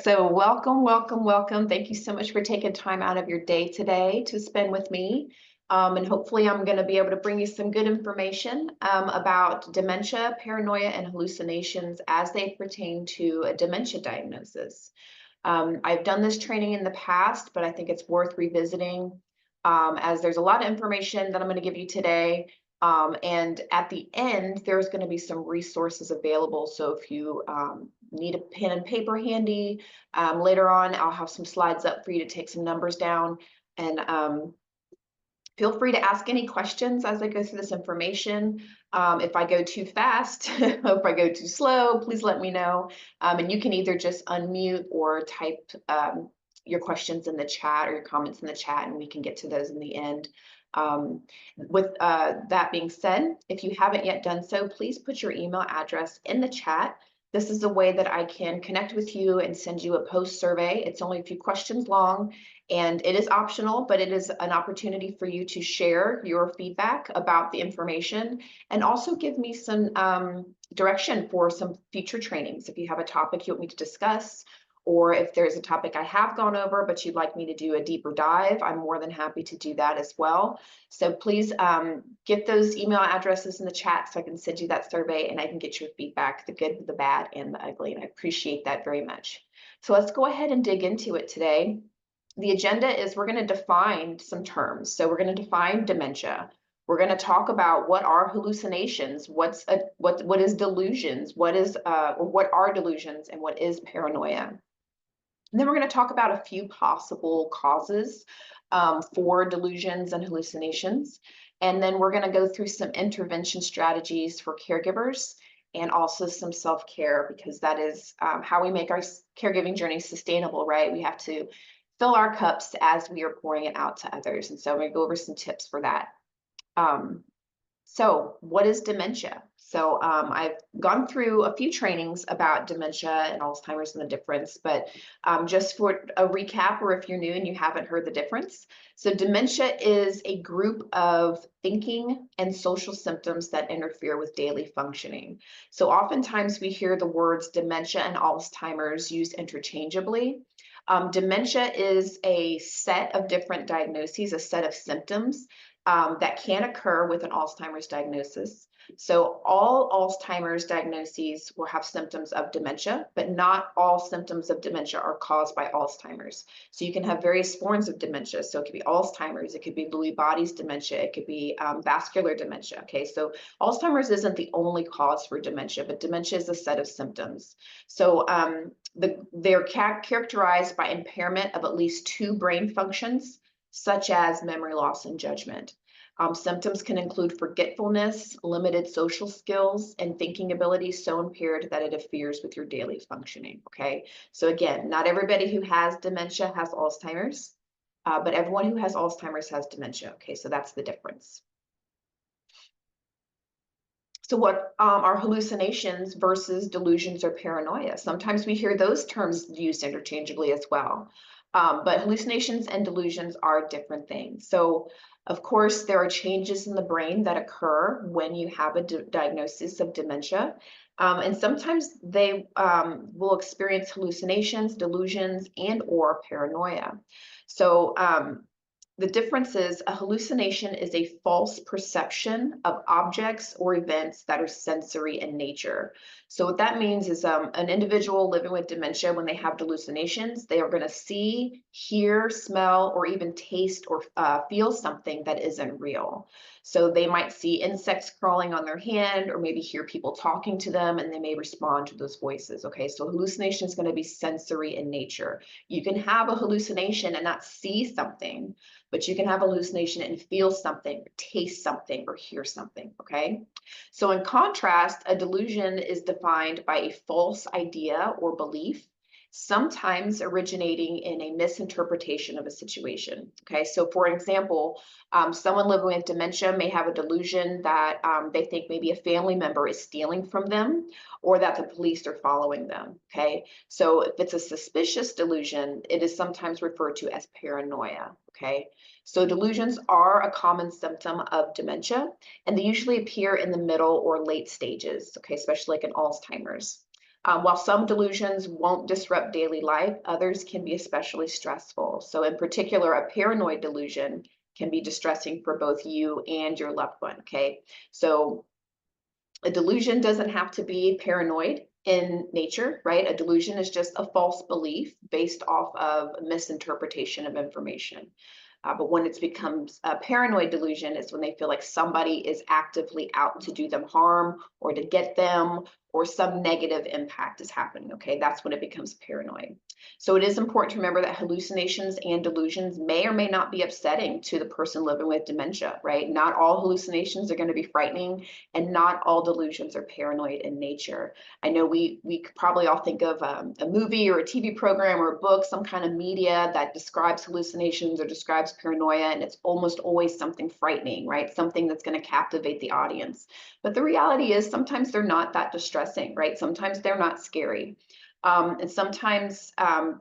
So welcome, welcome, welcome. Thank you so much for taking time out of your day today to spend with me. And hopefully I'm going to be able to bring you some good information about dementia, paranoia, and hallucinations as they pertain to a dementia diagnosis. I've done this training in the past, but I think it's worth revisiting as there's a lot of information that I'm going to give you today. And at the end, there's going to be some resources available. So if you need a pen and paper handy, later on, I'll have some slides up for you to take some numbers down. And feel free to ask any questions as I go through this information. If I go too fast, if I go too slow, please let me know. And you can either just unmute or type your questions in the chat or your comments in the chat, and we can get to those in the end. With that being said, if you haven't yet done so, please put your email address in the chat. This is a way that I can connect with you and send you a post survey. It's only a few questions long and it is optional, but it is an opportunity for you to share your feedback about the information and also give me some direction for some future trainings. If you have a topic you want me to discuss, or if there's a topic I have gone over, but you'd like me to do a deeper dive, I'm more than happy to do that as well. So please get those email addresses in the chat so I can send you that survey and I can get your feedback, the good, the bad, and the ugly. And I appreciate that very much. So let's go ahead and dig into it today. The agenda is we're going to define some terms. So we're going to define dementia. We're going to talk about what are hallucinations, what is delusions, what are delusions, and what is paranoia. And then we're going to talk about a few possible causes for delusions and hallucinations. And then we're going to go through some intervention strategies for caregivers and also some self-care, because that is how we make our caregiving journey sustainable, right? We have to fill our cups as we are pouring it out to others. And so I'm going to go over some tips for that. So what is dementia? So I've gone through a few trainings about dementia and Alzheimer's and the difference, but just for a recap, or if you're new and you haven't heard the difference. So dementia is a group of thinking and social symptoms that interfere with daily functioning. So oftentimes we hear the words dementia and Alzheimer's used interchangeably. Dementia is a set of different diagnoses, a set of symptoms that can occur with an Alzheimer's diagnosis. So all Alzheimer's diagnoses will have symptoms of dementia, but not all symptoms of dementia are caused by Alzheimer's. So you can have various forms of dementia. So it could be Alzheimer's, it could be Lewy bodies dementia, it could be vascular dementia. Okay, so Alzheimer's isn't the only cause for dementia, but dementia is a set of symptoms. So they're characterized by impairment of at least 2 brain functions, such as memory loss and judgment. Symptoms can include forgetfulness, limited social skills, and thinking abilities so impaired that it interferes with your daily functioning, okay? So again, not everybody who has dementia has Alzheimer's, but everyone who has Alzheimer's has dementia, okay? So that's the difference. So what are hallucinations versus delusions or paranoia? Sometimes we hear those terms used interchangeably as well. But hallucinations and delusions are different things. So of course, there are changes in the brain that occur when you have a diagnosis of dementia. And sometimes they will experience hallucinations, delusions, and or paranoia. So the difference is a hallucination is a false perception of objects or events that are sensory in nature. So what that means is an individual living with dementia, when they have hallucinations, they are going to see, hear, smell, or even taste or feel something that isn't real. So they might see insects crawling on their hand, or maybe hear people talking to them, and they may respond to those voices. Okay, so hallucination is going to be sensory in nature. You can have a hallucination and not see something, but you can have a hallucination and feel something, or taste something, or hear something, okay? So in contrast, a delusion is defined by a false idea or belief, sometimes originating in a misinterpretation of a situation, okay? So for example, someone living with dementia may have a delusion that they think maybe a family member is stealing from them, or that the police are following them, okay? So if it's a suspicious delusion, it is sometimes referred to as paranoia, okay? So delusions are a common symptom of dementia, and they usually appear in the middle or late stages, okay, especially like in Alzheimer's. While some delusions won't disrupt daily life, others can be especially stressful. So in particular, a paranoid delusion can be distressing for both you and your loved one, okay? So a delusion doesn't have to be paranoid in nature, right? A delusion is just a false belief based off of a misinterpretation of information. But when it becomes a paranoid delusion, it's when they feel like somebody is actively out to do them harm or to get them, or some negative impact is happening. Okay, that's when it becomes paranoid. So it is important to remember that hallucinations and delusions may or may not be upsetting to the person living with dementia, right? Not all hallucinations are going to be frightening, and not all delusions are paranoid in nature. I know we could probably all think of a movie or a TV program or a book, some kind of media that describes hallucinations or describes paranoia, and it's almost always something frightening, right? Something that's going to captivate the audience. But the reality is sometimes they're not that distressing, right? Sometimes they're not scary. And sometimes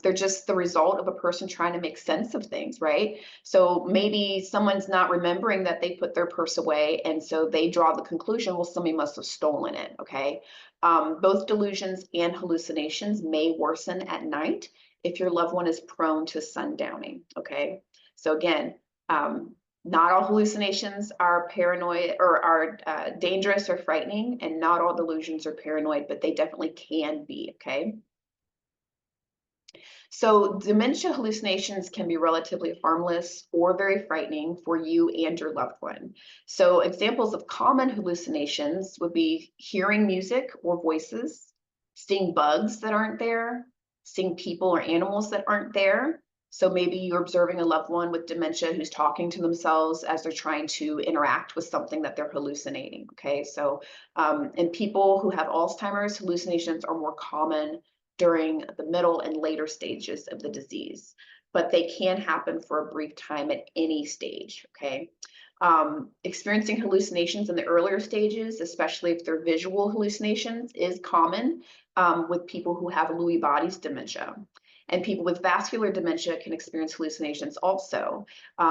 they're just the result of a person trying to make sense of things, right? So maybe someone's not remembering that they put their purse away, and so they draw the conclusion, well, somebody must have stolen it, okay? Both delusions and hallucinations may worsen at night if your loved one is prone to sundowning, okay? So again, not all hallucinations are paranoid or are dangerous or frightening, and not all delusions are paranoid, but they definitely can be, okay? So dementia hallucinations can be relatively harmless or very frightening for you and your loved one. So examples of common hallucinations would be hearing music or voices, seeing bugs that aren't there, seeing people or animals that aren't there. So maybe you're observing a loved one with dementia who's talking to themselves as they're trying to interact with something that they're hallucinating. Okay, so in people who have Alzheimer's, hallucinations are more common during the middle and later stages of the disease, but they can happen for a brief time at any stage, okay? Experiencing hallucinations in the earlier stages, especially if they're visual hallucinations, is common with people who have Lewy bodies dementia. And people with vascular dementia can experience hallucinations also.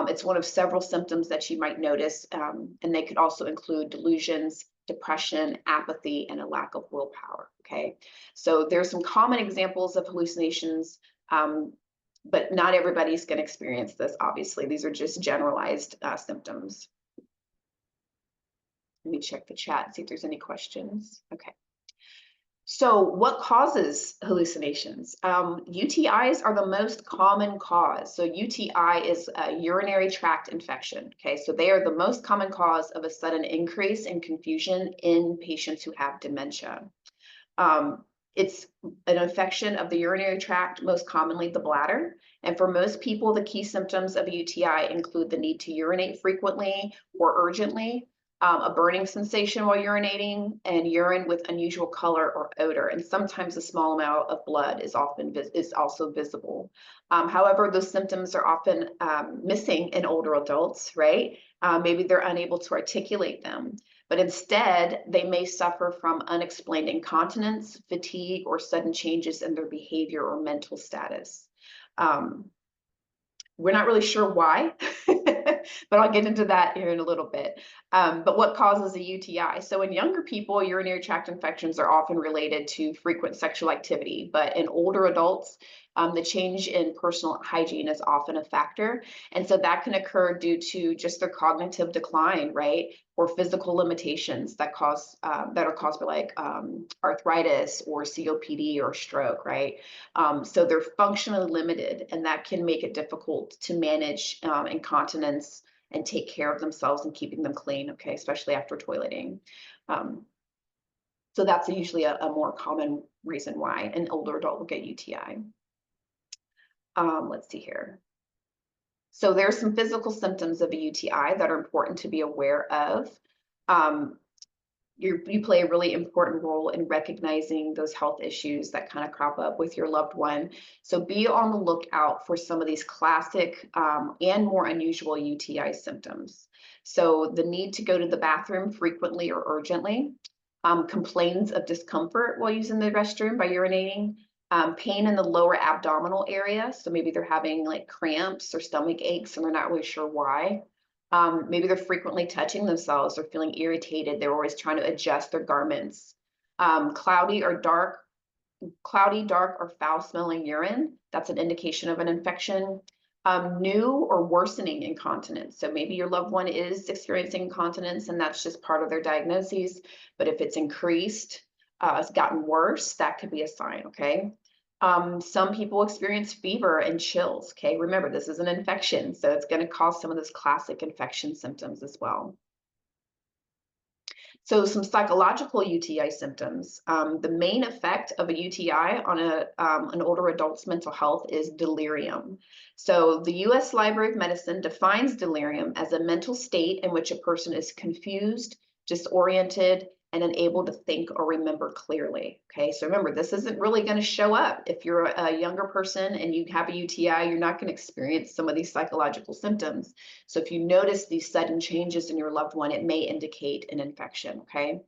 It's one of several symptoms that you might notice, and they could also include delusions, depression, apathy, and a lack of willpower, okay? So there's some common examples of hallucinations, but not everybody's going to experience this, obviously. These are just generalized symptoms. Let me check the chat and see if there's any questions. Okay. So what causes hallucinations? UTIs are the most common cause. So UTI is a urinary tract infection. Okay, so they are the most common cause of a sudden increase in confusion in patients who have dementia. It's an infection of the urinary tract, most commonly the bladder. And for most people, the key symptoms of a UTI include the need to urinate frequently or urgently, a burning sensation while urinating, and urine with unusual color or odor. And sometimes a small amount of blood is also visible. However, those symptoms are often missing in older adults, right? Maybe they're unable to articulate them, but instead they may suffer from unexplained incontinence, fatigue, or sudden changes in their behavior or mental status. We're not really sure why, but I'll get into that here in a little bit. But what causes a UTI? So in younger people, urinary tract infections are often related to frequent sexual activity, but in older adults, the change in personal hygiene is often a factor. And so that can occur due to just their cognitive decline, right? Or physical limitations that are caused by like arthritis or COPD or stroke, right? So they're functionally limited, and that can make it difficult to manage incontinence and take care of themselves and keeping them clean, okay, especially after toileting. So that's usually a more common reason why an older adult will get UTI. Let's see here. So there are some physical symptoms of a UTI that are important to be aware of. You play a really important role in recognizing those health issues that kind of crop up with your loved one. So be on the lookout for some of these classic and more unusual UTI symptoms. So the need to go to the bathroom frequently or urgently, complaints of discomfort while using the restroom by urinating, pain in the lower abdominal area. So maybe they're having like cramps or stomach aches and they're not really sure why. Maybe they're frequently touching themselves or feeling irritated. They're always trying to adjust their garments. Cloudy or dark cloudy, dark, or foul-smelling urine. That's an indication of an infection. New or worsening incontinence. So maybe your loved one is experiencing incontinence and that's just part of their diagnoses. But if it's increased, it's gotten worse, that could be a sign, okay? Some people experience fever and chills, okay? Remember, this is an infection, so it's going to cause some of those classic infection symptoms as well. So some psychological UTI symptoms. The main effect of a UTI on an older adult's mental health is delirium. So the U.S. Library of Medicine defines delirium as a mental state in which a person is confused, disoriented, and unable to think or remember clearly. Okay, so remember, this isn't really going to show up. If you're a younger person and you have a UTI, you're not going to experience some of these psychological symptoms. So if you notice these sudden changes in your loved one, it may indicate an infection, okay?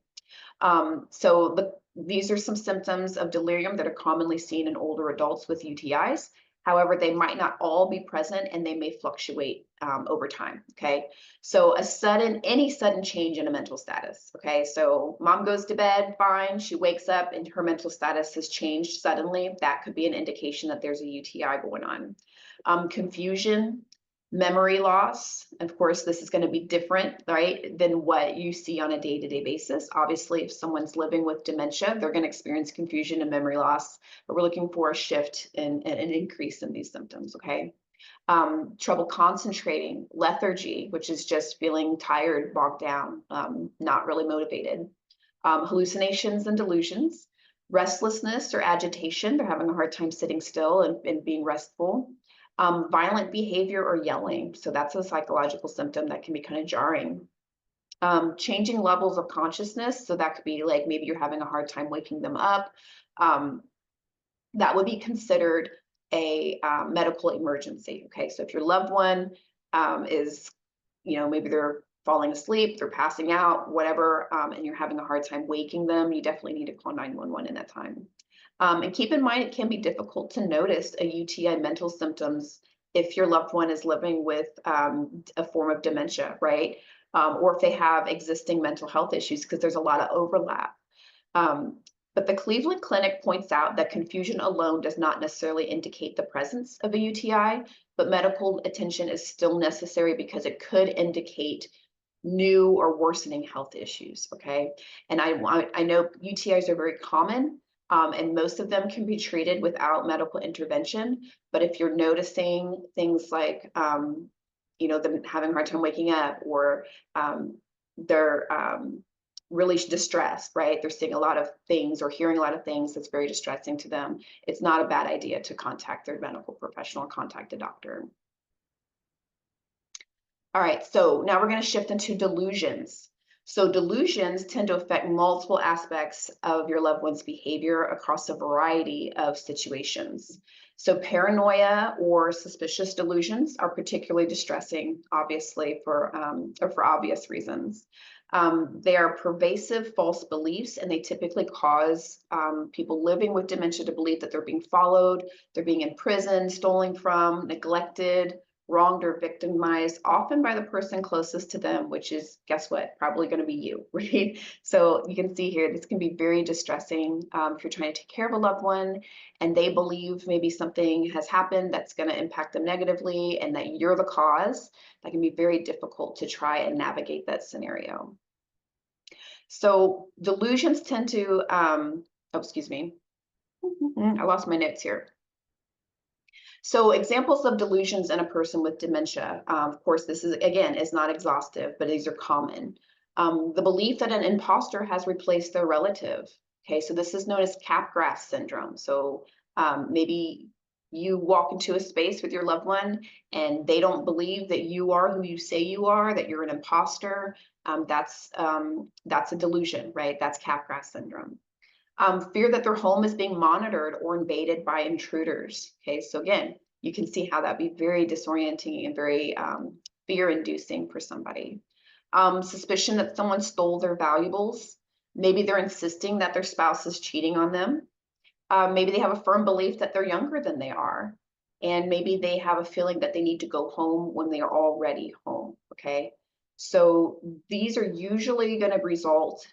These are some symptoms of delirium that are commonly seen in older adults with UTIs. However, they might not all be present and they may fluctuate over time, okay? So any sudden change in a mental status, okay? So mom goes to bed, fine, she wakes up and her mental status has changed suddenly. That could be an indication that there's a UTI going on. Confusion, memory loss. Of course, this is going to be different, right, than what you see on a day-to-day basis. Obviously, if someone's living with dementia, they're going to experience confusion and memory loss, but we're looking for a shift and an increase in these symptoms, okay? Trouble concentrating, lethargy, which is just feeling tired, bogged down, not really motivated. Hallucinations and delusions, restlessness or agitation, they're having a hard time sitting still and being restful. Violent behavior or yelling. So that's a psychological symptom that can be kind of jarring. Changing levels of consciousness. So that could be like maybe you're having a hard time waking them up. That would be considered a medical emergency. Okay, so if your loved one is, maybe they're falling asleep, they're passing out, whatever, and you're having a hard time waking them, you definitely need to call 911 in that time. And keep in mind, it can be difficult to notice a UTI mental symptoms if your loved one is living with a form of dementia, right? Or if they have existing mental health issues, because there's a lot of overlap. But the Cleveland Clinic points out that confusion alone does not necessarily indicate the presence of a UTI, but medical attention is still necessary because it could indicate new or worsening health issues, okay? And I know UTIs are very common, and most of them can be treated without medical intervention. But if you're noticing things like, them having a hard time waking up, or they're really distressed, right? They're seeing a lot of things or hearing a lot of things that's very distressing to them, it's not a bad idea to contact their medical professional or contact a doctor. All right, so now we're going to shift into delusions. So delusions tend to affect multiple aspects of your loved one's behavior across a variety of situations. So paranoia or suspicious delusions are particularly distressing, obviously, for obvious reasons. They are pervasive false beliefs, and they typically cause people living with dementia to believe that they're being followed, they're being imprisoned, stolen from, neglected, wronged or victimized, often by the person closest to them, which is, guess what, probably going to be you, right? So you can see here, this can be very distressing if you're trying to take care of a loved one and they believe maybe something has happened that's going to impact them negatively and that you're the cause. That can be very difficult to try and navigate that scenario. So delusions tend to, excuse me, I lost my notes here. So examples of delusions in a person with dementia, of course, this is, again, is not exhaustive, but these are common. The belief that an imposter has replaced their relative. Okay, so this is known as Capgras syndrome. So maybe you walk into a space with your loved one and they don't believe that you are who you say you are, that you're an imposter. That's a delusion, right? That's Capgras syndrome. Fear that their home is being monitored or invaded by intruders. Okay, so again, you can see how that'd be very disorienting and very fear-inducing for somebody. Suspicion that someone stole their valuables. Maybe they're insisting that their spouse is cheating on them. Maybe they have a firm belief that they're younger than they are. And maybe they have a feeling that they need to go home when they are already home, okay? So these are usually going to result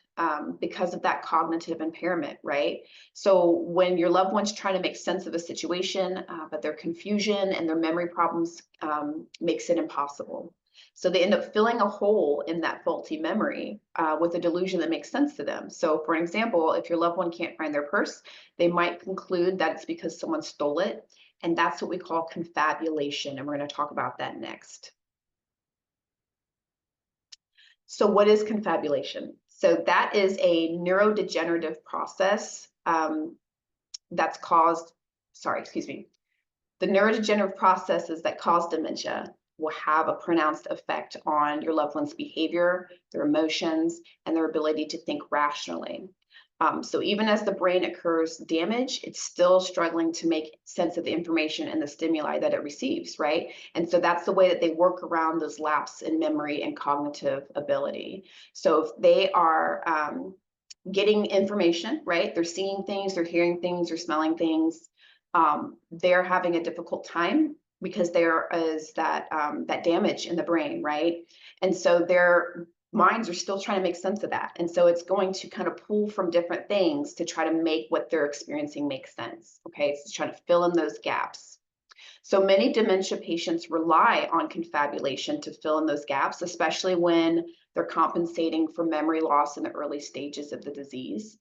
because of that cognitive impairment, right? So when your loved one's trying to make sense of a situation, but their confusion and their memory problems makes it impossible. So they end up filling a hole in that faulty memory with a delusion that makes sense to them. So for example, if your loved one can't find their purse, they might conclude that it's because someone stole it. And that's what we call confabulation. And we're going to talk about that next. So what is confabulation? So that is a neurodegenerative process that's caused, the neurodegenerative processes that cause dementia will have a pronounced effect on your loved one's behavior, their emotions, and their ability to think rationally. So even as the brain occurs damage, it's still struggling to make sense of the information and the stimuli that it receives, right? And so that's the way that they work around those lapses in memory and cognitive ability. So if they are getting information, right? They're seeing things, they're hearing things, they're smelling things. They're having a difficult time because there is that damage in the brain, right? And so their minds are still trying to make sense of that. And so it's going to kind of pull from different things to try to make what they're experiencing make sense. Okay, so it's trying to fill in those gaps. So many dementia patients rely on confabulation to fill in those gaps, especially when they're compensating for memory loss in the early stages of the disease.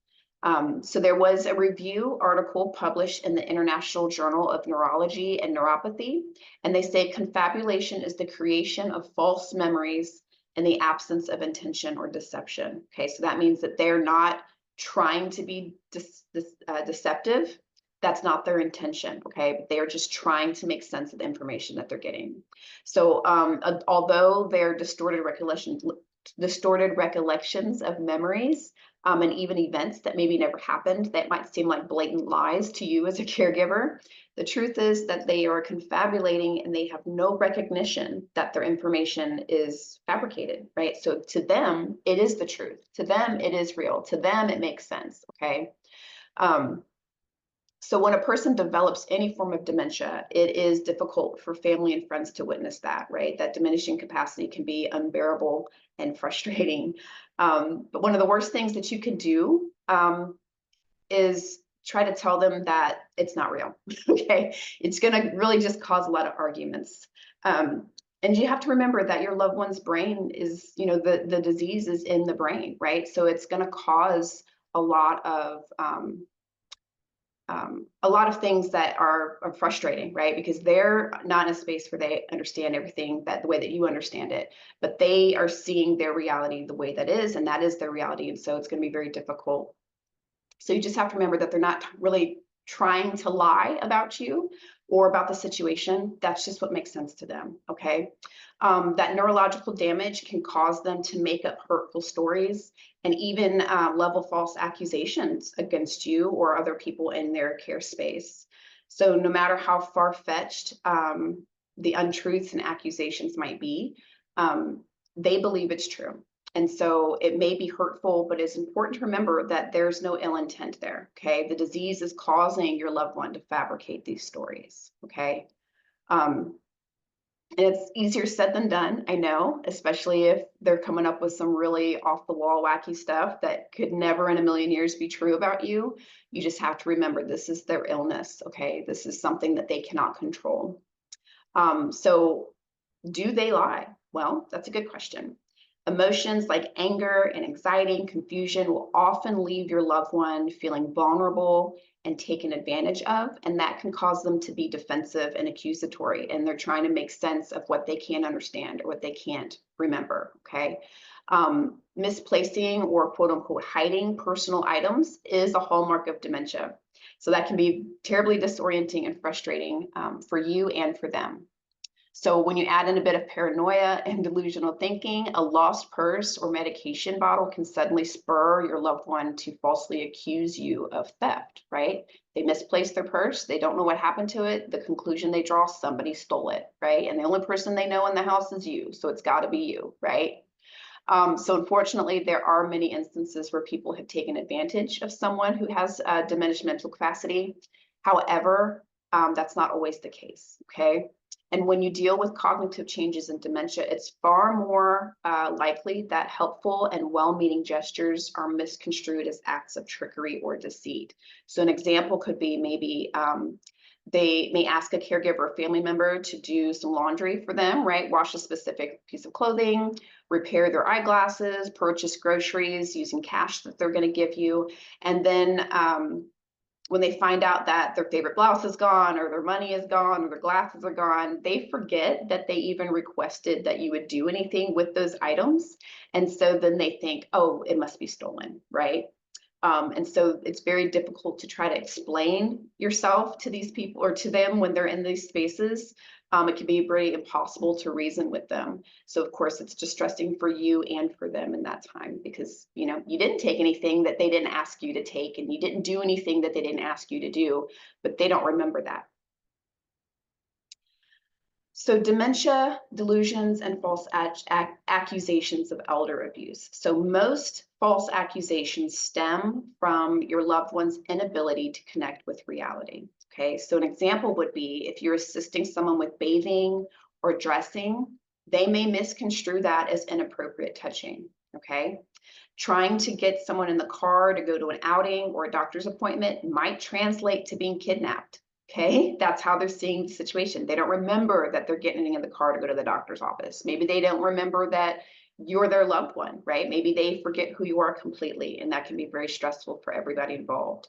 So there was a review article published in the International Journal of Neurology and Neuropathy, and they say confabulation is the creation of false memories in the absence of intention or deception. Okay, so that means that they're not trying to be deceptive. That's not their intention, okay? But they are just trying to make sense of the information that they're getting. So although they're distorted recollections of memories and even events that maybe never happened, that might seem like blatant lies to you as a caregiver, the truth is that they are confabulating and they have no recognition that their information is fabricated, right? So to them, it is the truth. To them, it is real. To them, it makes sense, okay? So when a person develops any form of dementia, it is difficult for family and friends to witness that, right? That diminishing capacity can be unbearable and frustrating. But one of the worst things that you can do is try to tell them that it's not real, okay? It's gonna really just cause a lot of arguments. And you have to remember that your loved one's brain is, the disease is in the brain, right? So it's gonna cause a lot of things that are frustrating, right? Because they're not in a space where they understand everything the way that you understand it, but they are seeing their reality the way that is, and that is their reality. And so it's going to be very difficult. So you just have to remember that they're not really trying to lie about you or about the situation. That's just what makes sense to them, okay? That neurological damage can cause them to make up hurtful stories and even level false accusations against you or other people in their care space. So no matter how far-fetched the untruths and accusations might be, they believe it's true. And so it may be hurtful, but it's important to remember that there's no ill intent there, okay? The disease is causing your loved one to fabricate these stories, okay? And it's easier said than done, I know, especially if they're coming up with some really off-the-wall wacky stuff that could never in a million years be true about you. You just have to remember this is their illness, okay? This is something that they cannot control. So do they lie? Well, that's a good question. Emotions like anger and anxiety and confusion will often leave your loved one feeling vulnerable and taken advantage of, and that can cause them to be defensive and accusatory, and they're trying to make sense of what they can't understand or what they can't remember, okay? Misplacing or quote unquote hiding personal items is a hallmark of dementia. So that can be terribly disorienting and frustrating for you and for them. So when you add in a bit of paranoia and delusional thinking, a lost purse or medication bottle can suddenly spur your loved one to falsely accuse you of theft, right? They misplaced their purse, they don't know what happened to it. The conclusion they draw, somebody stole it, right? And the only person they know in the house is you, so it's got to be you, right? So unfortunately, there are many instances where people have taken advantage of someone who has diminished mental capacity. However, that's not always the case, okay? And when you deal with cognitive changes in dementia, it's far more likely that helpful and well-meaning gestures are misconstrued as acts of trickery or deceit. So an example could be maybe they may ask a caregiver or family member to do some laundry for them, right? Wash a specific piece of clothing, repair their eyeglasses, purchase groceries using cash that they're going to give you. And then when they find out that their favorite blouse is gone or their money is gone or their glasses are gone, they forget that they even requested that you would do anything with those items. And so then they think, oh, it must be stolen, right? And so it's very difficult to try to explain yourself to these people or to them when they're in these spaces. It can be very impossible to reason with them. So of course it's distressing for you and for them in that time because you didn't take anything that they didn't ask you to take, and you didn't do anything that they didn't ask you to do, but they don't remember that. So dementia, delusions, and false accusations of elder abuse. So most false accusations stem from your loved one's inability to connect with reality. Okay, so an example would be if you're assisting someone with bathing or dressing, they may misconstrue that as inappropriate touching. Okay, trying to get someone in the car to go to an outing or a doctor's appointment might translate to being kidnapped. Okay, that's how they're seeing the situation. They don't remember that they're getting in the car to go to the doctor's office. Maybe they don't remember that you're their loved one, right? Maybe they forget who you are completely, and that can be very stressful for everybody involved.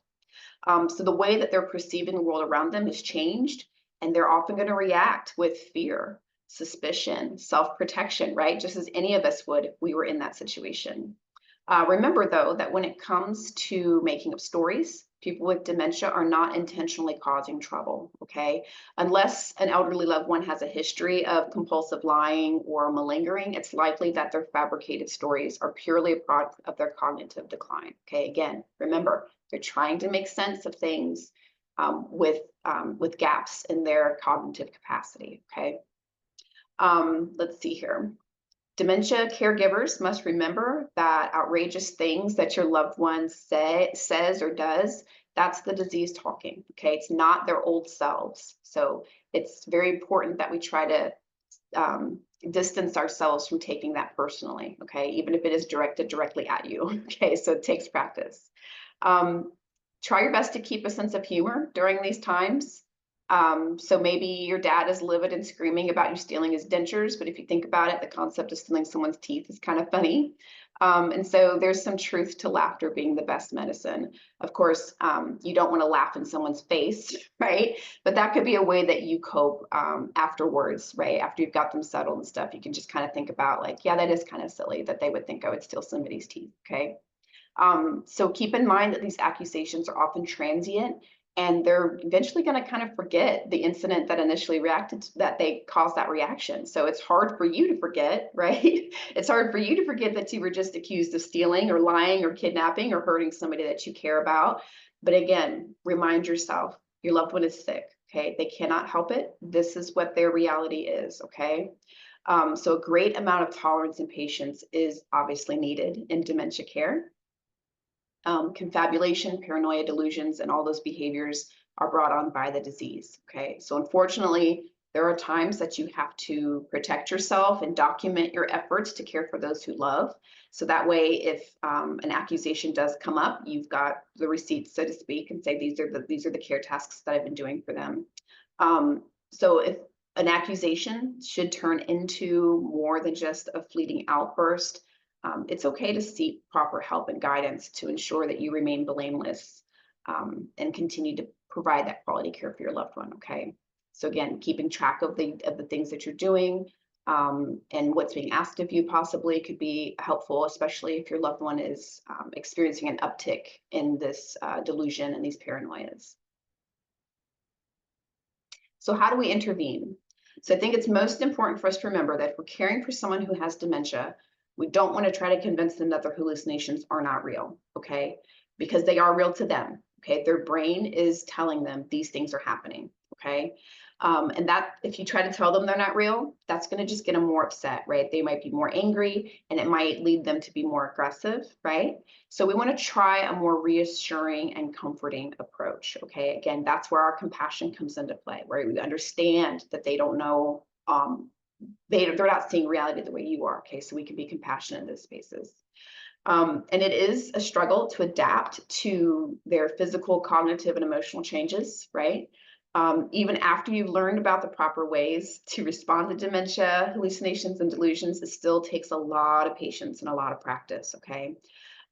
So the way that they're perceiving the world around them has changed, and they're often going to react with fear, suspicion, self-protection, right? Just as any of us would if we were in that situation. Remember, though, that when it comes to making up stories, people with dementia are not intentionally causing trouble, okay? Unless an elderly loved one has a history of compulsive lying or malingering, it's likely that their fabricated stories are purely a product of their cognitive decline, okay? Again, remember, they're trying to make sense of things with gaps in their cognitive capacity, okay? Let's see here. Dementia caregivers must remember that outrageous things that your loved one says or does, that's the disease talking, okay? It's not their old selves. So it's very important that we try to distance ourselves from taking that personally, okay? Even if it is directed directly at you, okay? So it takes practice. Try your best to keep a sense of humor during these times. So maybe your dad is livid and screaming about you stealing his dentures, but if you think about it, the concept of stealing someone's teeth is kind of funny. And so there's some truth to laughter being the best medicine. Of course, you don't want to laugh in someone's face, right? But that could be a way that you cope afterwards, right? After you've got them settled and stuff, you can just kind of think about like, yeah, that is kind of silly that they would think I would steal somebody's teeth, okay? So keep in mind that these accusations are often transient, and they're eventually going to kind of forget the incident that initially reacted to, that they caused that reaction. So it's hard for you to forget, right? It's hard for you to forget that you were just accused of stealing or lying or kidnapping or hurting somebody that you care about. But again, remind yourself, your loved one is sick, okay? They cannot help it. This is what their reality is, okay? So a great amount of tolerance and patience is obviously needed in dementia care. Confabulation, paranoia, delusions, and all those behaviors are brought on by the disease, okay? So unfortunately, there are times that you have to protect yourself and document your efforts to care for those who love. So that way, if an accusation does come up, you've got the receipts, so to speak, and say, these are the care tasks that I've been doing for them. So if an accusation should turn into more than just a fleeting outburst, it's okay to seek proper help and guidance to ensure that you remain blameless and continue to provide that quality care for your loved one, okay? So again, keeping track of the things that you're doing and what's being asked of you possibly could be helpful, especially if your loved one is experiencing an uptick in this delusion and these paranoias. So how do we intervene? So I think it's most important for us to remember that if we're caring for someone who has dementia, we don't want to try to convince them that their hallucinations are not real, okay? Because they are real to them, okay? Their brain is telling them these things are happening, okay? And that, if you try to tell them they're not real, that's going to just get them more upset, right? They might be more angry and it might lead them to be more aggressive, right? So we want to try a more reassuring and comforting approach, okay? Again, that's where our compassion comes into play, where we understand that they don't know, they're not seeing reality the way you are, okay? So we can be compassionate in those spaces. And it is a struggle to adapt to their physical, cognitive, and emotional changes, right? Even after you've learned about the proper ways to respond to dementia, hallucinations, and delusions, it still takes a lot of patience and a lot of practice, okay?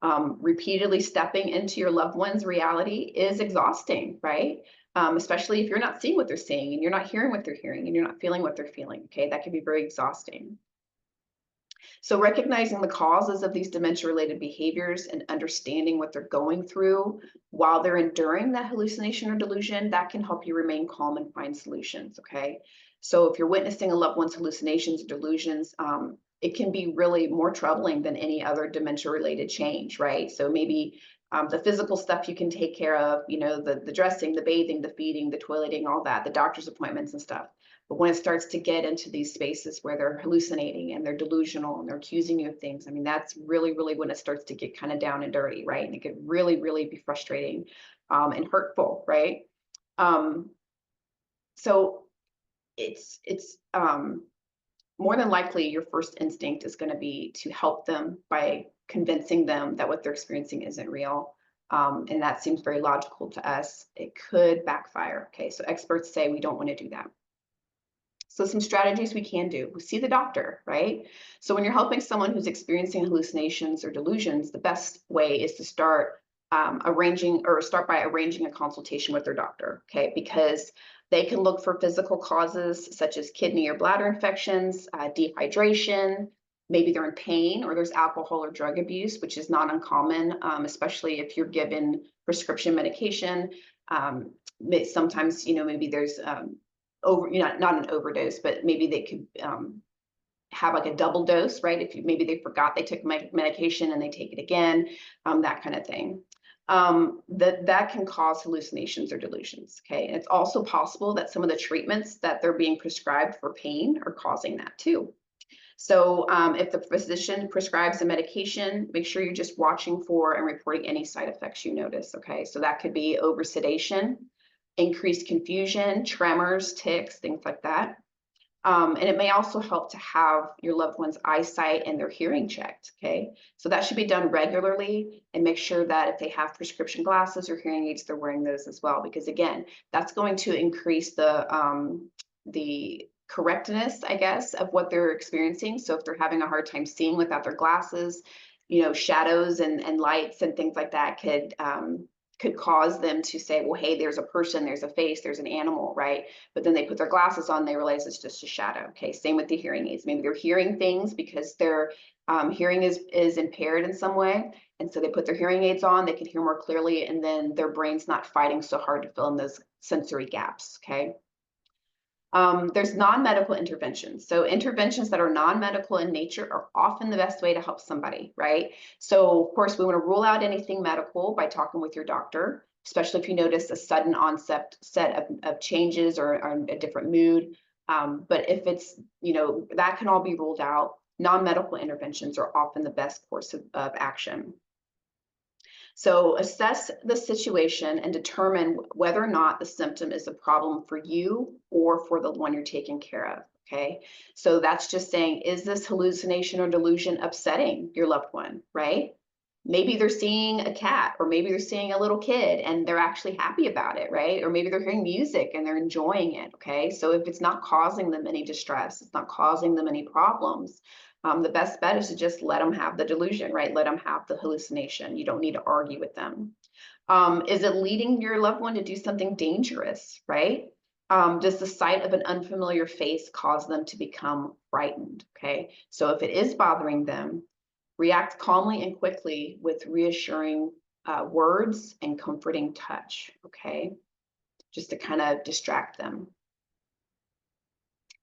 Repeatedly stepping into your loved one's reality is exhausting, right? Especially if you're not seeing what they're seeing and you're not hearing what they're hearing and you're not feeling what they're feeling, okay? That can be very exhausting. So recognizing the causes of these dementia-related behaviors and understanding what they're going through while they're enduring that hallucination or delusion, that can help you remain calm and find solutions, okay? So if you're witnessing a loved one's hallucinations or delusions, it can be really more troubling than any other dementia-related change, right? So maybe the physical stuff you can take care of, you know, the dressing, the bathing, the feeding, the toileting, all that, the doctor's appointments and stuff. But when it starts to get into these spaces where they're hallucinating and they're delusional and they're accusing you of things, I mean, that's really, really when it starts to get kind of down and dirty, right? And it could really, really be frustrating and hurtful, right? So it's more than likely your first instinct is going to be to help them by convincing them that what they're experiencing isn't real. And that seems very logical to us. It could backfire. Okay, so experts say we don't want to do that. So some strategies we can do. We see the doctor, right? So when you're helping someone who's experiencing hallucinations or delusions, the best way is to start start by arranging a consultation with their doctor, okay? Because they can look for physical causes such as kidney or bladder infections, dehydration, maybe they're in pain, or there's alcohol or drug abuse, which is not uncommon, especially if you're given prescription medication. Sometimes, you know, maybe there's not an overdose, but maybe they could have like a double dose, right? If maybe they forgot they took medication and they take it again, that kind of thing. That can cause hallucinations or delusions, okay? And it's also possible that some of the treatments that they're being prescribed for pain are causing that too. So if the physician prescribes a medication, make sure you're just watching for and reporting any side effects you notice, okay? So that could be over sedation, increased confusion, tremors, tics, things like that. And it may also help to have your loved one's eyesight and their hearing checked, okay? So that should be done regularly, and make sure that if they have prescription glasses or hearing aids, they're wearing those as well, because again, that's going to increase the correctness, I guess, of what they're experiencing. So if they're having a hard time seeing without their glasses, you know, shadows and lights and things like that could cause them to say, well, hey, there's a person, there's a face, there's an animal, right? But then they put their glasses on, they realize it's just a shadow. Okay, same with the hearing aids. Maybe they're hearing things because their hearing is impaired in some way. And so they put their hearing aids on, they can hear more clearly, and then their brain's not fighting so hard to fill in those sensory gaps, okay? There's non-medical interventions. So interventions that are non-medical in nature are often the best way to help somebody, right? So of course, we want to rule out anything medical by talking with your doctor, especially if you notice a sudden onset of changes or a different mood. But if it's, you know, that can all be ruled out. Non-medical interventions are often the best course of action. So assess the situation and determine whether or not the symptom is a problem for you or for the one you're taking care of, okay? So that's just saying, is this hallucination or delusion upsetting your loved one, right? Maybe they're seeing a cat, or maybe they're seeing a little kid and they're actually happy about it, right? Or maybe they're hearing music and they're enjoying it, okay? So if it's not causing them any distress, it's not causing them any problems, the best bet is to just let them have the delusion, right? Let them have the hallucination. You don't need to argue with them. Is it leading your loved one to do something dangerous, right? Does the sight of an unfamiliar face cause them to become frightened, okay? So if it is bothering them, react calmly and quickly with reassuring words and comforting touch, okay? Just to kind of distract them.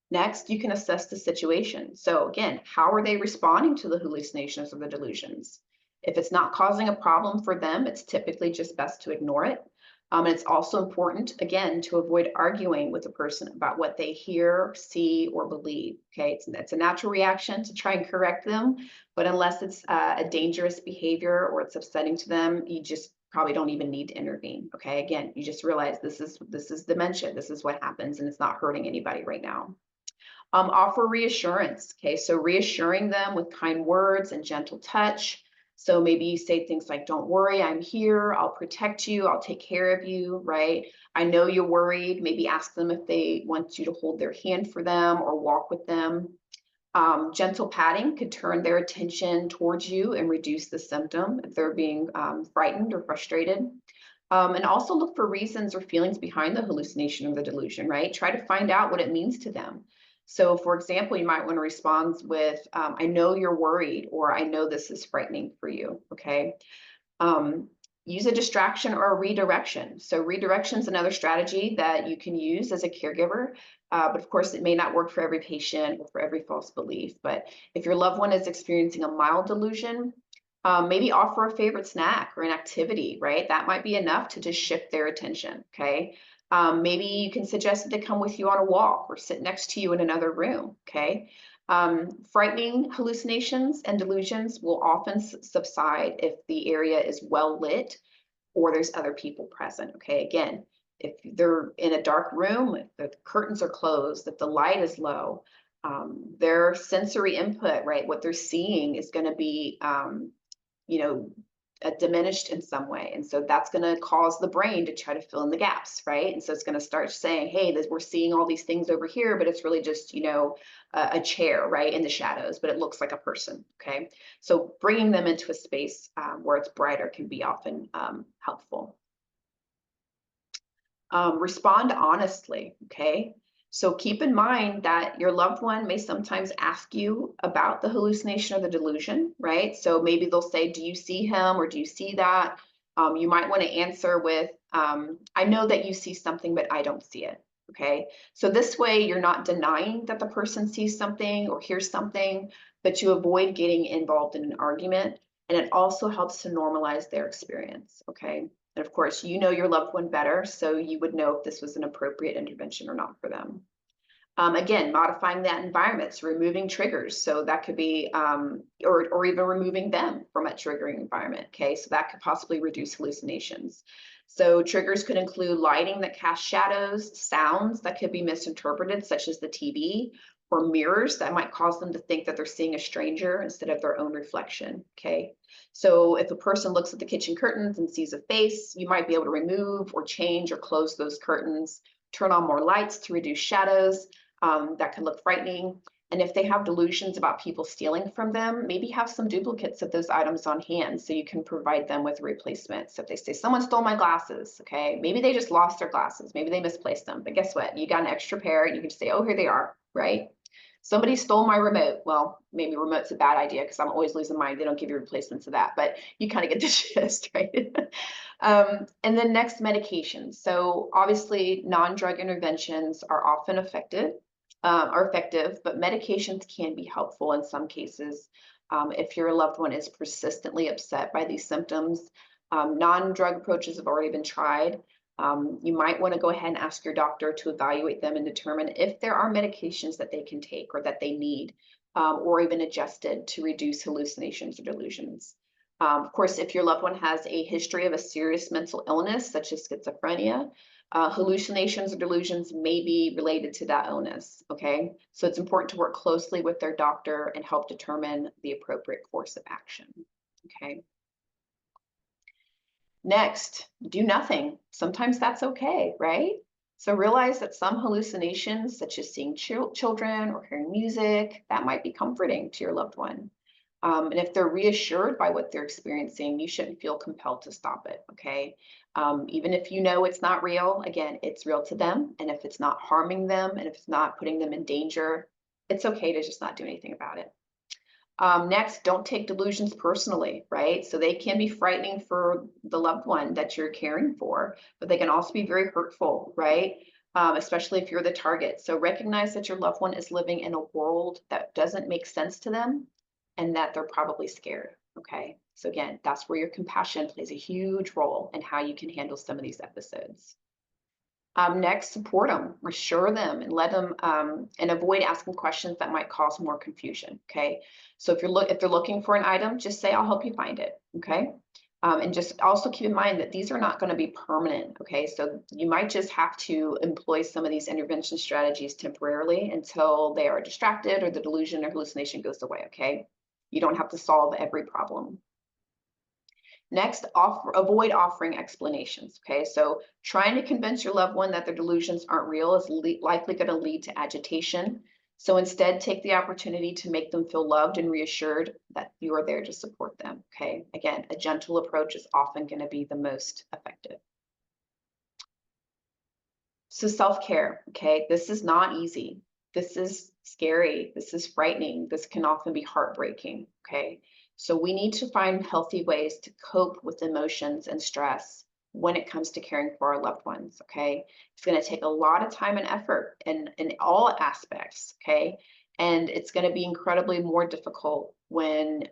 Next, you can assess the situation. So again, how are they responding to the hallucinations or the delusions? If it's not causing a problem for them, it's typically just best to ignore it. And it's also important, again, to avoid arguing with a person about what they hear, see, or believe. Okay, it's a natural reaction to try and correct them, but unless it's a dangerous behavior or it's upsetting to them, you just probably don't even need to intervene. Okay, again, you just realize this is dementia. This is what happens, and it's not hurting anybody right now. Offer reassurance. Okay, so reassuring them with kind words and gentle touch. So maybe you say things like, don't worry, I'm here, I'll protect you, I'll take care of you, right? I know you're worried. Maybe ask them if they want you to hold their hand for them or walk with them. Gentle patting could turn their attention towards you and reduce the symptom if they're being frightened or frustrated. And also look for reasons or feelings behind the hallucination or the delusion, right? Try to find out what it means to them. So, for example, you might want to respond with, I know you're worried, or I know this is frightening for you, okay? Um, Use a distraction or a redirection. So redirection is another strategy that you can use as a caregiver. But of course, it may not work for every patient or for every false belief. But if your loved one is experiencing a mild delusion, maybe offer a favorite snack or an activity, right? That might be enough to just shift their attention, okay? Maybe you can suggest that they come with you on a walk or sit next to you in another room, okay? Frightening hallucinations and delusions will often subside if the area is well lit or there's other people present. Okay, again, if they're in a dark room, if the curtains are closed, if the light is low, their sensory input, right, what they're seeing is going to be, you know, diminished in some way. And so that's going to cause the brain to try to fill in the gaps, right? And so it's going to start saying, hey, we're seeing all these things over here, but it's really just, a chair, right, in the shadows, but it looks like a person, okay? So bringing them into a space where it's brighter can be often helpful. Respond honestly, okay? So keep in mind that your loved one may sometimes ask you about the hallucination or the delusion, right? So maybe they'll say, do you see him or do you see that? You might want to answer with, I know that you see something, but I don't see it, okay? So this way you're not denying that the person sees something or hears something, but you avoid getting involved in an argument. And it also helps to normalize their experience, okay? And of course, you know your loved one better, so you would know if this was an appropriate intervention or not for them. Again, modifying that environment, so removing triggers. So that could be, or even removing them from a triggering environment. Okay, so that could possibly reduce hallucinations. So triggers could include lighting that casts shadows, sounds that could be misinterpreted, such as the TV, or mirrors that might cause them to think that they're seeing a stranger instead of their own reflection. Okay, so if a person looks at the kitchen curtains and sees a face, you might be able to remove or change or close those curtains, turn on more lights to reduce shadows. That can look frightening. And if they have delusions about people stealing from them, maybe have some duplicates of those items on hand so you can provide them with a replacement. So if they say, someone stole my glasses, okay, maybe they just lost their glasses, maybe they misplaced them, but guess what? You got an extra pair and you can just say, oh, here they are, right? Somebody stole my remote. Well, maybe remote's a bad idea because I'm always losing mine. They don't give you replacements of that, but you kind of get the gist, right? And then next, medications. So obviously non-drug interventions are often effective, but medications can be helpful in some cases. If your loved one is persistently upset by these symptoms, non-drug approaches have already been tried. You might want to go ahead and ask your doctor to evaluate them and determine if there are medications that they can take or that they need, or even adjusted to reduce hallucinations or delusions. Of course, if your loved one has a history of a serious mental illness, such as schizophrenia, hallucinations or delusions may be related to that illness, okay? So it's important to work closely with their doctor and help determine the appropriate course of action, okay? Next, do nothing. Sometimes that's okay, right? So realize that some hallucinations, such as seeing children or hearing music, that might be comforting to your loved one. And if they're reassured by what they're experiencing, you shouldn't feel compelled to stop it, okay? Even if you know it's not real, again, it's real to them. And if it's not harming them and if it's not putting them in danger, it's okay to just not do anything about it. Next, don't take delusions personally, right? So they can be frightening for the loved one that you're caring for, but they can also be very hurtful, right? Especially if you're the target. So recognize that your loved one is living in a world that doesn't make sense to them and that they're probably scared, Okay, so again, that's where your compassion plays a huge role in how you can handle some of these episodes. Next, support them, reassure them, and let them and avoid asking questions that might cause more confusion. Okay, so if they're looking for an item, just say, "I'll help you find it." Okay, and just also keep in mind that these are not going to be permanent. Okay, so you might just have to employ some of these intervention strategies temporarily until they are distracted or the delusion or hallucination goes away. Okay, you don't have to solve every problem. Next, avoid offering explanations. Okay, so trying to convince your loved one that their delusions aren't real is likely going to lead to agitation. So instead, take the opportunity to make them feel loved and reassured that you are there to support them. Okay, again, a gentle approach is often going to be the most effective. So self-care, okay, this is not easy. This is scary. This is frightening. This can often be heartbreaking, okay? So we need to find healthy ways to cope with emotions and stress when it comes to caring for our loved ones, okay? It's going to take a lot of time and effort in all aspects, okay? And it's going to be incredibly more difficult when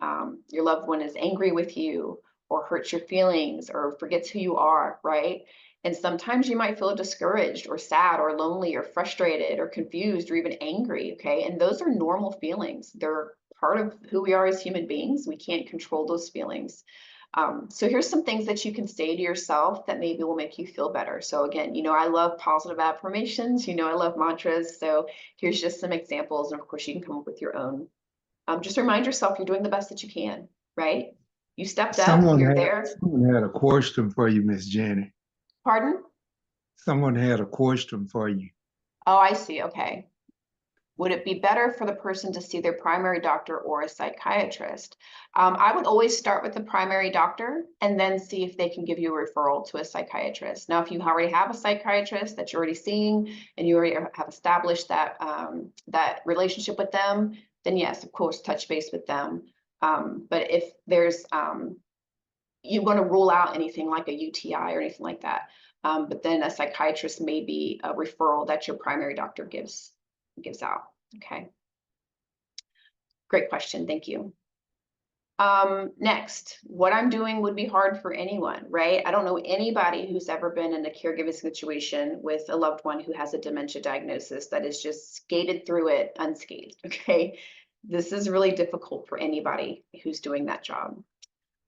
your loved one is angry with you or hurts your feelings or forgets who you are, right? And sometimes you might feel discouraged or sad or lonely or frustrated or confused or even angry. Okay. And those are normal feelings. They're part of who we are as human beings. We can't control those feelings. So here's some things that you can say to yourself that maybe will make you feel better. So again, I love positive affirmations. I love mantras. So here's just some examples. And of course, you can come up with your own. Just remind yourself you're doing the best that you can, right? You stepped up, Someone you're had there. someone had a question for you, Miss Jenny. Pardon? Someone had a question for you. Oh, I see. Okay. Would it be better for the person to see their primary doctor or a psychiatrist? I would always start with the primary doctor and then see if they can give you a referral to a psychiatrist. Now, if you already have a psychiatrist that you're already seeing and you already have established that relationship with them, then yes, of course, touch base with them. But if you want to rule out anything like a UTI or anything like that, but then a psychiatrist may be a referral that your primary doctor gives out. Okay. Great question. Thank you. Next, what I'm doing would be hard for anyone, right? I don't know anybody who's ever been in a caregiving situation with a loved one who has a dementia diagnosis that has just skated through it unscathed. Okay. This is really difficult for anybody who's doing that job.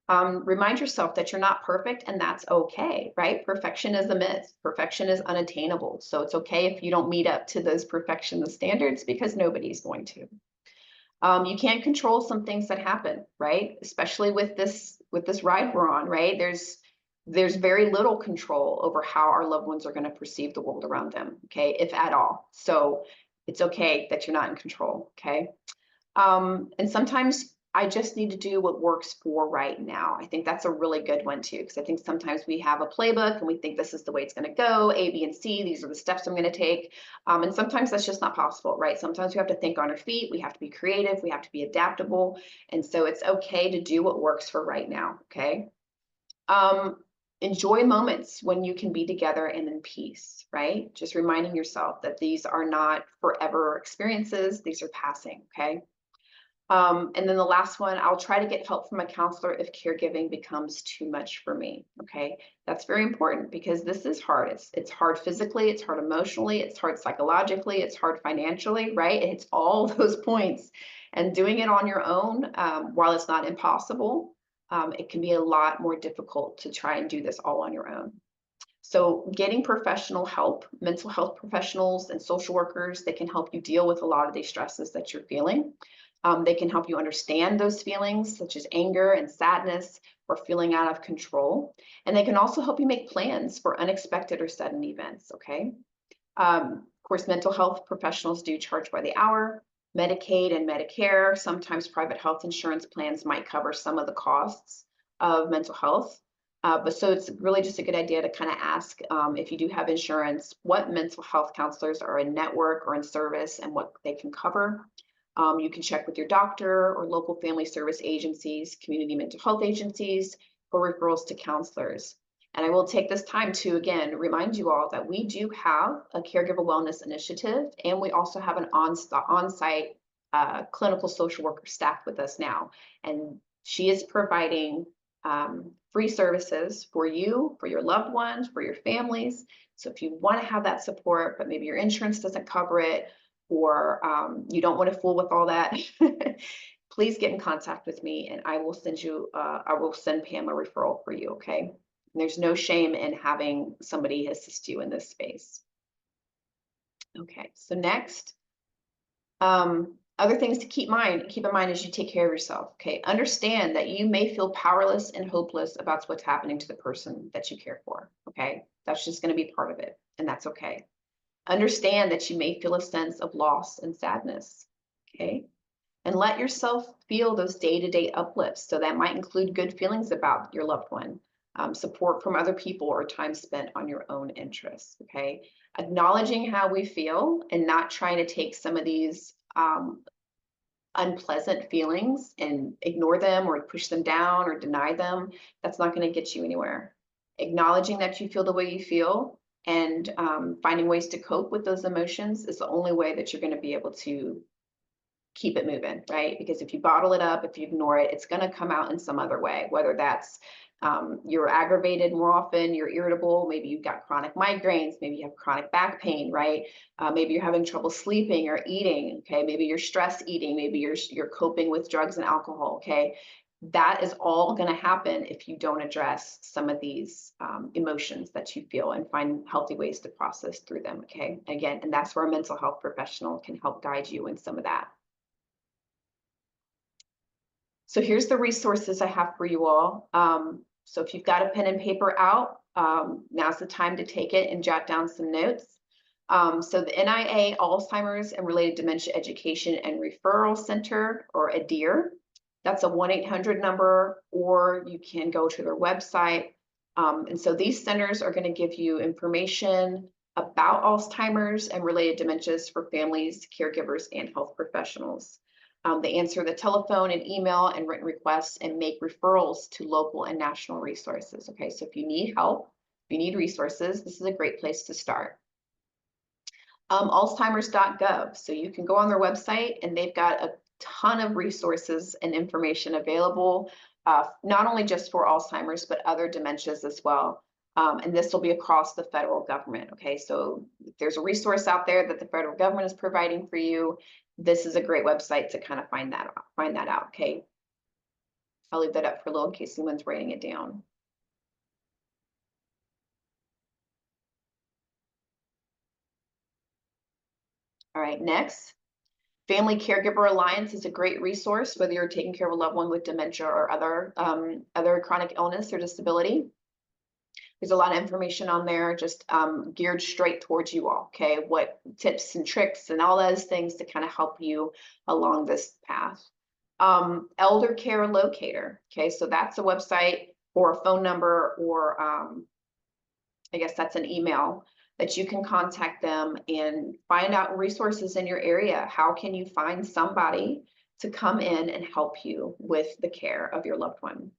Remind yourself that you're not perfect and that's okay, right? Perfection is a myth. Perfection is unattainable. So it's okay if you don't meet up to those perfectionist standards because nobody's going to. You can't control some things that happen, right? Especially with this ride we're on, right? There's very little control over how our loved ones are going to perceive the world around them, okay, if at all. So it's okay that you're not in control, okay? And sometimes I just need to do what works for right now. I think that's a really good one too, because I think sometimes we have a playbook and we think this is the way it's going to go, A, B, and C. These are the steps I'm going to take. And sometimes that's just not possible, right? Sometimes we have to think on our feet. We have to be creative. We have to be adaptable. And so it's okay to do what works for right now. Okay. Enjoy moments when you can be together and in peace, right? Just reminding yourself that these are not forever experiences. These are passing. Okay. And then the last one, I'll try to get help from a counselor if caregiving becomes too much for me. Okay, that's very important because this is hard. It's hard physically, it's hard emotionally, it's hard psychologically, it's hard financially, right? It's all those points. And doing it on your own, while it's not impossible, it can be a lot more difficult to try and do this all on your own. So getting professional help, mental health professionals and social workers, they can help you deal with a lot of these stresses that you're feeling. They can help you understand those feelings, such as anger and sadness or feeling out of control. And they can also help you make plans for unexpected or sudden events, okay? Of course, mental health professionals do charge by the hour. Medicaid and Medicare, sometimes private health insurance plans might cover some of the costs of mental health. But so it's really just a good idea to kind of ask if you do have insurance, what mental health counselors are in network or in service and what they can cover. You can check with your doctor or local family service agencies, community mental health agencies for referrals to counselors. And I will take this time to, again, remind you all that we do have a caregiver wellness initiative, and we also have an on-site clinical social worker staff with us now. And She is providing free services for you, for your loved ones, for your families. So if you want to have that support, but maybe your insurance doesn't cover it, or you don't want to fool with all that, please get in contact with me and I will send Pam a referral for you, okay? And there's no shame in having somebody assist you in this space. Okay, so next, other things to keep in mind as you take care of yourself, okay? Understand that you may feel powerless and hopeless about what's happening to the person that you care for, okay? That's just gonna be part of it, and that's okay. Understand that you may feel a sense of loss and sadness, okay? And let yourself feel those day-to-day uplifts. So that might include good feelings about your loved one, support from other people, or time spent on your own interests, okay? Acknowledging how we feel and not trying to take some of these unpleasant feelings and ignore them or push them down or deny them, that's not going to get you anywhere. Acknowledging that you feel the way you feel and finding ways to cope with those emotions is the only way that you're going to be able to keep it moving, right? Because if you bottle it up, if you ignore it, it's going to come out in some other way, whether that's you're aggravated more often, you're irritable, maybe you've got chronic migraines, maybe you have chronic back pain, right? Maybe you're having trouble sleeping or eating, okay? Maybe you're stress eating, maybe you're coping with drugs and alcohol, okay? That is all going to happen if you don't address some of these emotions that you feel and find healthy ways to process through them, okay? Again, and that's where a mental health professional can help guide you in some of that. So here's the resources I have for you all. So if you've got a pen and paper out, now's the time to take it and jot down some notes. So the NIA Alzheimer's and Related Dementia Education and Referral Center, or ADEAR, that's a 1-800 number, or you can go to their website. And so these centers are going to give you information about Alzheimer's and related dementias for families, caregivers, and health professionals. They answer the telephone and email and written requests and make referrals to local and national resources. Okay, so if you need help, if you need resources, this is a great place to start. Alzheimers.gov. So you can go on their website and they've got a ton of resources and information available, not only just for Alzheimer's, but other dementias as well. And this will be across the federal government. Okay, so if there's a resource out there that the federal government is providing for you, this is a great website to kind of find that out. Okay, I'll leave that up for a little in case anyone's writing it down. All right, next, Family Caregiver Alliance is a great resource, whether you're taking care of a loved one with dementia or other chronic illness or disability. There's a lot of information on there just geared straight towards you all, okay? What tips and tricks and all those things to kind of help you along this path. Elder Care Locator, okay? So that's a website or a phone number, or I guess that's an email that you can contact them and find out resources in your area. How can you find somebody to come in and help you with the care of your loved one?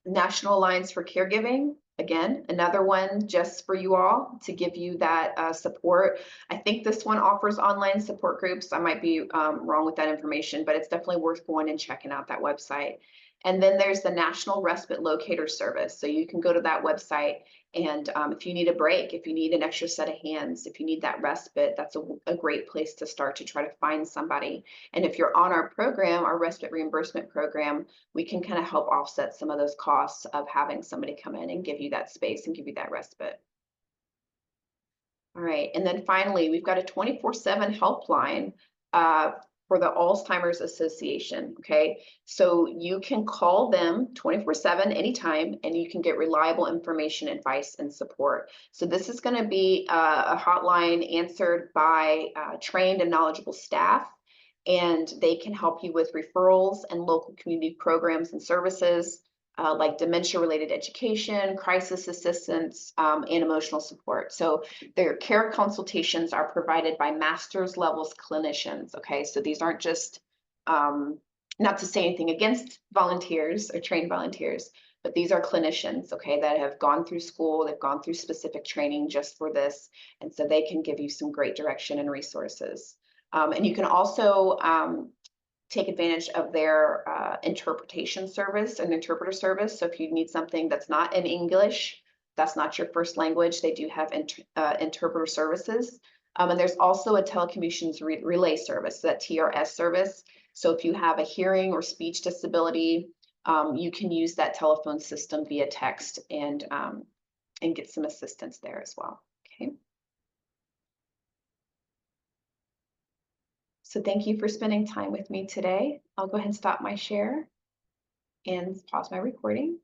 National Alliance for Caregiving, again, another one just for you all to give you that support. I think this one offers online support groups. I might be wrong with that information, but it's definitely worth going and checking out that website. And then there's the National Respite Locator Service. So you can go to that website, and if you need a break, if you need an extra set of hands, if you need that respite, that's a great place to start to try to find somebody. And if you're on our program, our respite reimbursement program, we can kind of help offset some of those costs of having somebody come in and give you that space and give you that respite. All right, and then finally, we've got a 24/7 helpline for the Alzheimer's Association, okay? So you can call them 24/7 anytime, and you can get reliable information, advice, and support. So this is gonna be a hotline answered by trained and knowledgeable staff, and they can help you with referrals and local community programs and services, like dementia-related education, crisis assistance, and emotional support. So their care consultations are provided by master's levels clinicians, okay? So these aren't just, not to say anything against volunteers or trained volunteers, but these are clinicians, okay, that have gone through school, they've gone through specific training just for this, and so they can give you some great direction and resources. And you can also take advantage of their interpretation service and interpreter service. So if you need something that's not in English, that's not your first language, they do have interpreter services. And there's also a telecommunications relay service, that TRS service. So if you have a hearing or speech disability, you can use that telephone system via text and get some assistance there as well. Okay. So thank you for spending time with me today. I'll go ahead and stop my share and pause my recording.